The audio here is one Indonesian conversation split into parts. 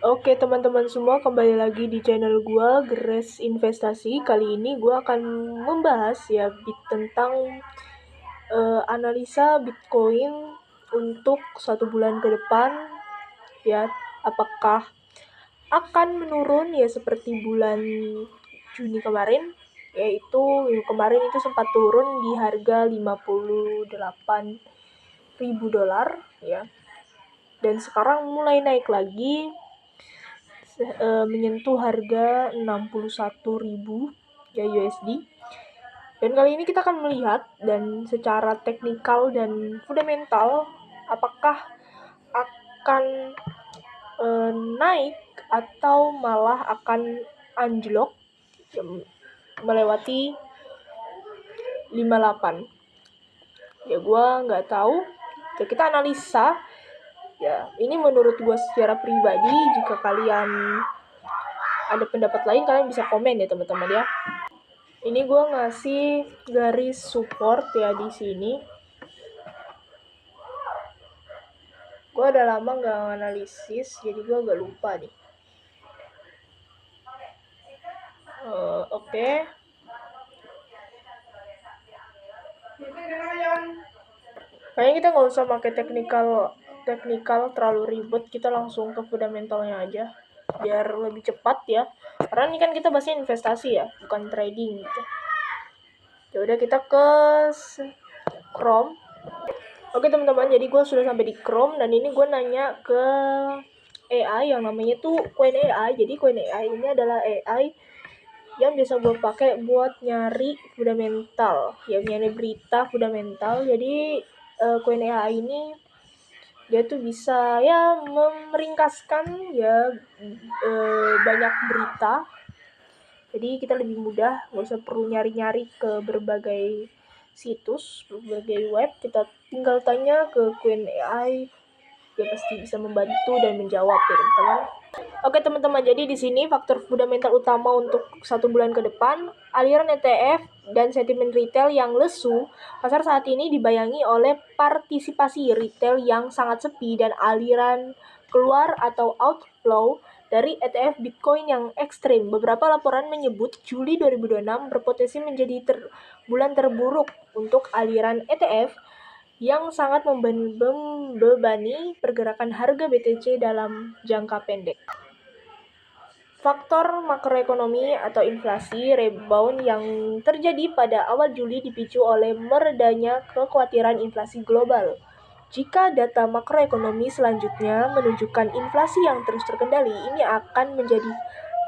Oke teman-teman semua, kembali lagi di channel gua, Grace Investasi. Kali ini gua akan membahas ya tentang analisa Bitcoin untuk 1 bulan ke depan ya. Apakah akan menurun ya seperti bulan Juni kemarin, yaitu kemarin itu sempat turun di harga 58.000 dolar ya. Dan sekarang mulai naik lagi menyentuh harga 61.000 ya USD. Dan kali ini kita akan melihat dan secara teknikal dan fundamental apakah akan naik atau malah akan anjlok melewati 58. Ya gua nggak tahu. Ya, kita analisa. Ya, ini menurut gue secara pribadi. Jika kalian ada pendapat lain, kalian bisa komen ya teman-teman ya. Ini gue ngasih garis support ya di sini. Gue udah lama nggak analisis, jadi gue agak lupa nih. Oke. Kayaknya kita nggak usah pakai teknikal terlalu ribet, kita langsung ke fundamentalnya aja biar lebih cepat ya. Karena ini kan kita bahasnya investasi ya, bukan trading gitu. Ya udah, kita ke Chrome. Oke teman-teman, jadi gue sudah sampai di Chrome dan ini gue nanya ke AI yang namanya tuh Coin AI. Jadi Coin AI ini adalah AI yang biasa gue pakai buat nyari fundamental, ya nyari berita fundamental. Jadi Coin AI ini dia tuh bisa ya meringkaskan ya banyak berita. Jadi kita lebih mudah, nggak usah perlu nyari-nyari ke berbagai situs, berbagai web. Kita tinggal tanya ke Coin AI, dia pasti bisa membantu dan menjawab ya teman-teman. Oke teman-teman, jadi di sini faktor fundamental utama untuk 1 bulan ke depan, aliran ETF dan sentimen retail yang lesu. Pasar saat ini dibayangi oleh partisipasi retail yang sangat sepi dan aliran keluar atau outflow dari ETF Bitcoin yang ekstrim. Beberapa laporan menyebut Juli 2026 berpotensi menjadi bulan terburuk untuk aliran ETF yang sangat membebani pergerakan harga BTC dalam jangka pendek. Faktor makroekonomi atau inflasi rebound yang terjadi pada awal Juli dipicu oleh meredanya kekhawatiran inflasi global. Jika data makroekonomi selanjutnya menunjukkan inflasi yang terus terkendali, ini akan menjadi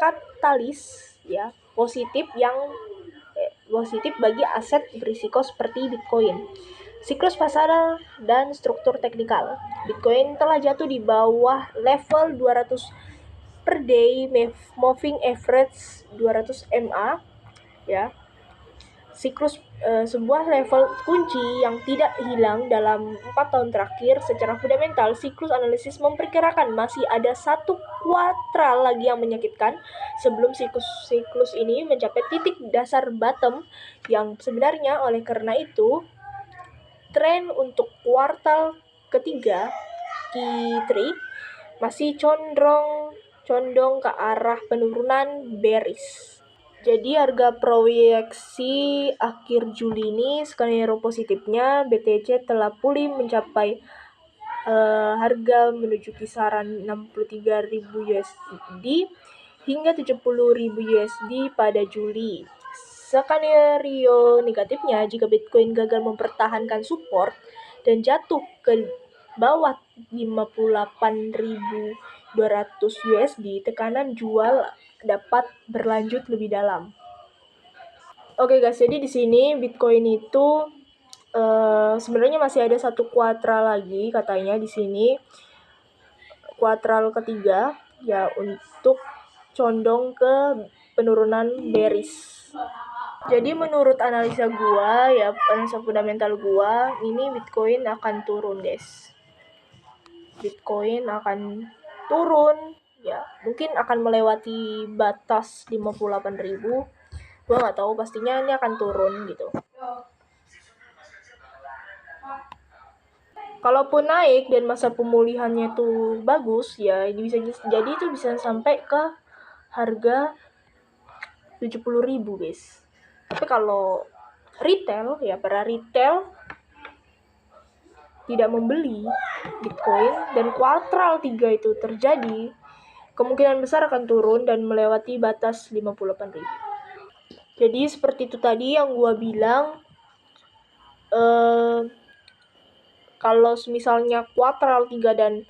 katalis ya positif bagi aset berisiko seperti Bitcoin. Siklus pasar dan struktur teknikal. Bitcoin telah jatuh di bawah level 200 per day moving average 200 MA ya. Siklus sebuah level kunci yang tidak hilang dalam 4 tahun terakhir. Secara fundamental, siklus analisis memperkirakan masih ada satu kuartal lagi yang menyakitkan sebelum siklus ini mencapai titik dasar bottom yang sebenarnya. Oleh karena itu, tren untuk kuartal ketiga Q3 masih condong ke arah penurunan bearish. Jadi harga proyeksi akhir Juli ini skenario positifnya BTC telah pulih mencapai harga menuju kisaran 63.000 USD hingga 70.000 USD pada Juli. Skenario negatifnya, jika Bitcoin gagal mempertahankan support dan jatuh ke bawah 58.200 USD, tekanan jual dapat berlanjut lebih dalam. Oke guys, jadi di sini Bitcoin itu sebenarnya masih ada satu kuartal lagi katanya di sini, kuartal ketiga ya, untuk condong ke penurunan bearish. Jadi menurut analisa gua ya, analisa fundamental gua, ini Bitcoin akan turun guys. Bitcoin akan turun ya, mungkin akan melewati batas 58.000. Gua nggak tahu, pastinya ini akan turun gitu. kalaupun naik dan masa pemulihannya tuh bagus ya, bisa jadi itu bisa sampai ke harga 70.000 guys. Tapi kalau retail ya, para retail tidak membeli Bitcoin dan kuartal 3 itu terjadi, kemungkinan besar akan turun dan melewati batas 58.000. Jadi seperti itu tadi yang gue bilang, kalau misalnya kuartal 3 dan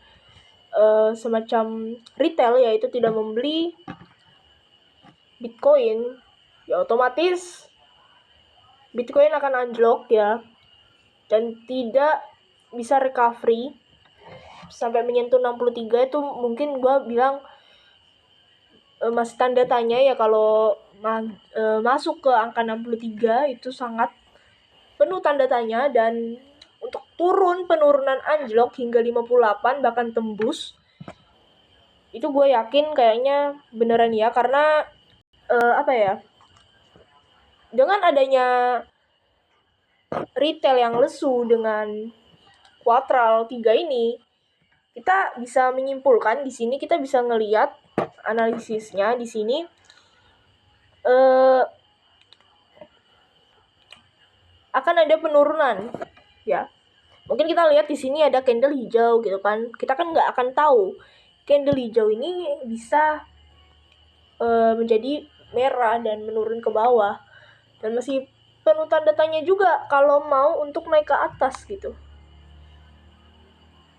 semacam retail yaitu tidak membeli Bitcoin, ya otomatis Bitcoin akan anjlok ya, dan tidak bisa recovery sampai menyentuh 63. Itu mungkin gue bilang masih tanda tanya ya. Kalau masuk ke angka 63 itu sangat penuh tanda tanya, dan untuk penurunan anjlok hingga 58 bahkan tembus, itu gue yakin kayaknya beneran ya, karena apa ya, dengan adanya retail yang lesu dengan kuartal 3 ini, kita bisa menyimpulkan di sini, kita bisa ngelihat analisisnya di sini, akan ada penurunan ya. Mungkin kita lihat di sini ada candle hijau gitu kan. Kita kan nggak akan tahu candle hijau ini bisa menjadi merah dan menurun ke bawah, dan masih penuh tanda tanya juga kalau mau untuk naik ke atas gitu.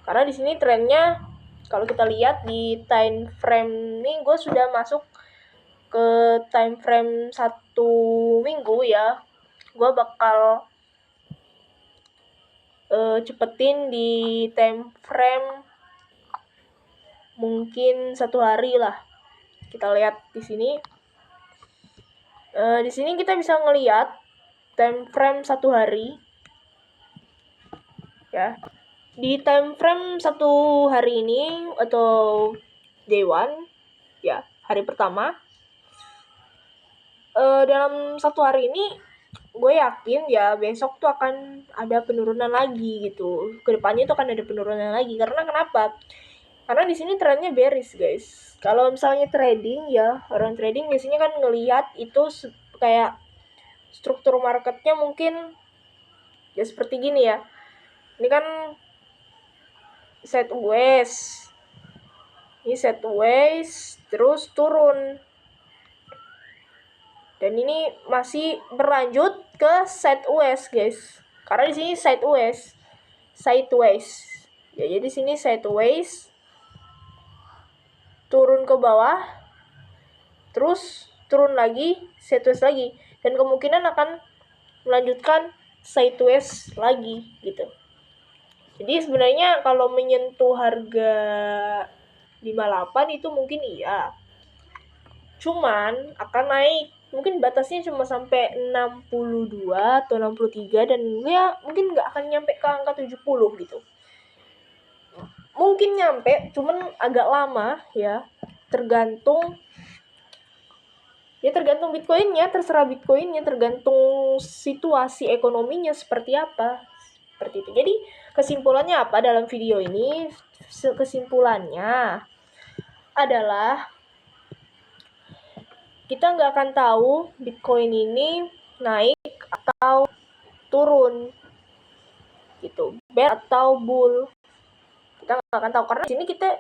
Karena di sini trennya kalau kita lihat di time frame ini, gue sudah masuk ke time frame 1 minggu ya. Gue bakal cepetin di time frame mungkin 1 hari lah. Kita lihat di sini. Di sini kita bisa ngelihat time frame 1 hari. Ya. Di time frame 1 hari ini atau day 1 ya, hari pertama. Dalam 1 hari ini gue yakin ya besok tuh akan ada penurunan lagi gitu. Kedepannya tuh akan ada penurunan lagi. Karena kenapa? Karena di sini trennya bearish guys. Kalau misalnya trading ya, orang trading biasanya kan ngelihat itu kayak struktur marketnya mungkin ya seperti gini ya. Ini kan sideways. Ini sideways terus turun. Dan ini masih berlanjut ke sideways guys. Karena di sini sideways. Ya, jadi sini sideways turun ke bawah, terus turun lagi, sideways lagi, dan kemungkinan akan melanjutkan sideways lagi gitu. Jadi sebenarnya kalau menyentuh harga 58 itu mungkin iya, cuman akan naik, mungkin batasnya cuma sampai 62 atau 63, dan ya mungkin nggak akan nyampe ke angka 70 gitu. Mungkin nyampe, cuman agak lama ya, tergantung Bitcoinnya, terserah Bitcoinnya, tergantung situasi ekonominya seperti apa. Seperti itu. Jadi kesimpulannya apa dalam video ini? Kesimpulannya adalah kita nggak akan tahu Bitcoin ini naik atau turun gitu, bear atau bull. Kita nggak akan tahu karena di sini kita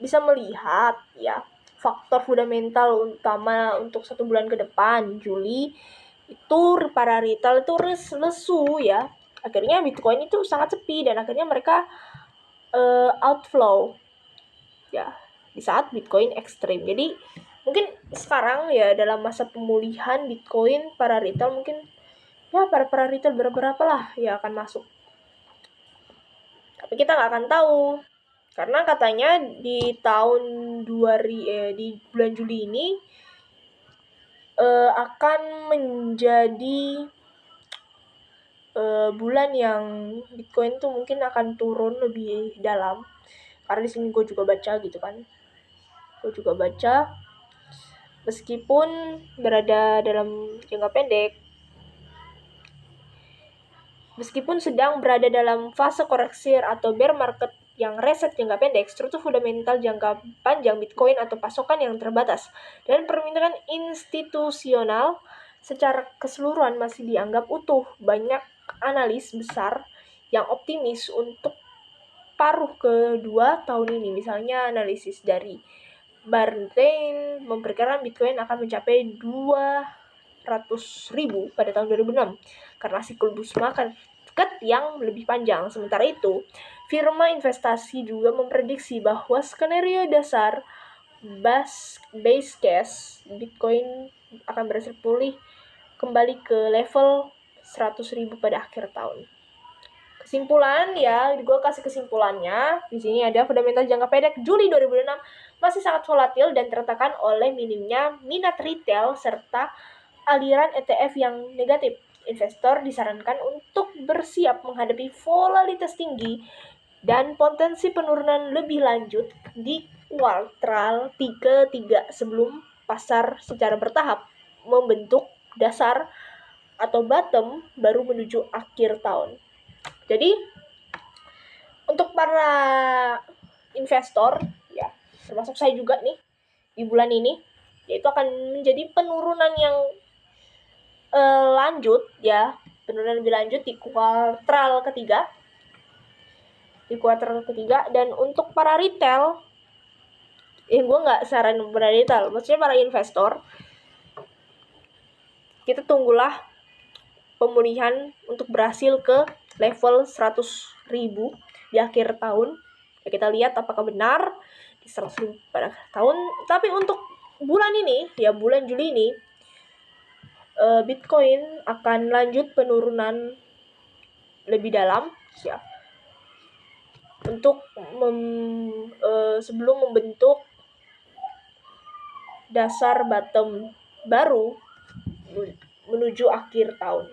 bisa melihat ya faktor fundamental utama untuk 1 bulan ke depan, Juli, itu para retail itu lesu ya. Akhirnya Bitcoin itu sangat sepi dan akhirnya mereka outflow ya di saat Bitcoin ekstrim. Jadi mungkin sekarang ya dalam masa pemulihan Bitcoin, para retail mungkin ya para retail berapa lah ya akan masuk. Tapi kita nggak akan tahu karena katanya di tahun di bulan Juli ini akan menjadi bulan yang Bitcoin tuh mungkin akan turun lebih dalam. Karena di sini gue juga baca gitu kan. Gue juga baca meskipun berada dalam jangka pendek, Meskipun sedang berada dalam fase koreksi atau bear market yang reset jangka pendek, struktur fundamental jangka panjang Bitcoin atau pasokan yang terbatas, dan permintaan institusional secara keseluruhan masih dianggap utuh. Banyak analis besar yang optimis untuk paruh kedua tahun ini. Misalnya analisis dari Bernstein memperkirakan Bitcoin akan mencapai 200.000 pada tahun 2006 karena siklus market yang lebih panjang. Sementara itu, firma investasi juga memprediksi bahwa skenario dasar base case Bitcoin akan berhasil pulih kembali ke level 100.000 pada akhir tahun. Kesimpulan ya, gue kasih kesimpulannya. Di sini ada fundamental jangka pendek Juli 2006 masih sangat volatil dan tertekan oleh minimnya minat retail serta aliran ETF yang negatif. Investor disarankan untuk bersiap menghadapi volatilitas tinggi dan potensi penurunan lebih lanjut di kuartal 3 sebelum pasar secara bertahap membentuk dasar atau bottom baru menuju akhir tahun. Jadi untuk para investor ya, termasuk saya juga nih di bulan ini, yaitu akan menjadi penurunan yang lanjut ya, penurunan lebih lanjut di kuartal ketiga. Dan untuk para retail, gue nggak saran para retail, maksudnya para investor, kita tunggulah pemulihan untuk berhasil ke level 100.000 di akhir tahun. Ya, kita lihat apakah benar di 100.000 pada akhir tahun. Tapi untuk bulan ini, ya bulan Juli ini, Bitcoin akan lanjut penurunan lebih dalam ya, untuk sebelum membentuk dasar bottom baru menuju akhir tahun.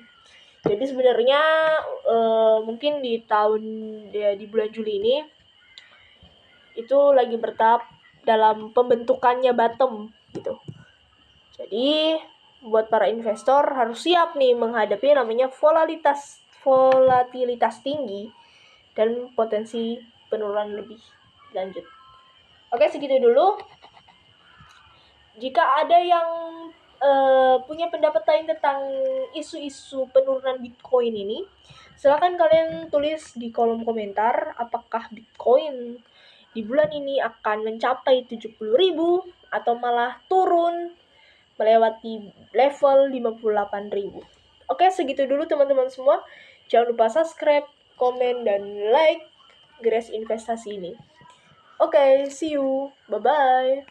Jadi sebenarnya mungkin di bulan Juli ini itu lagi bertahap dalam pembentukannya bottom gitu. Jadi buat para investor harus siap nih menghadapi namanya volatilitas tinggi dan potensi penurunan lebih lanjut. Oke, segitu dulu. Jika ada yang punya pendapat lain tentang isu-isu penurunan Bitcoin ini, silakan kalian tulis di kolom komentar apakah Bitcoin di bulan ini akan mencapai 70.000 atau malah turun melewati level 58.000. Oke, segitu dulu teman-teman semua. Jangan lupa subscribe, komen, dan like Grace Investasi ini. Oke, see you. Bye-bye.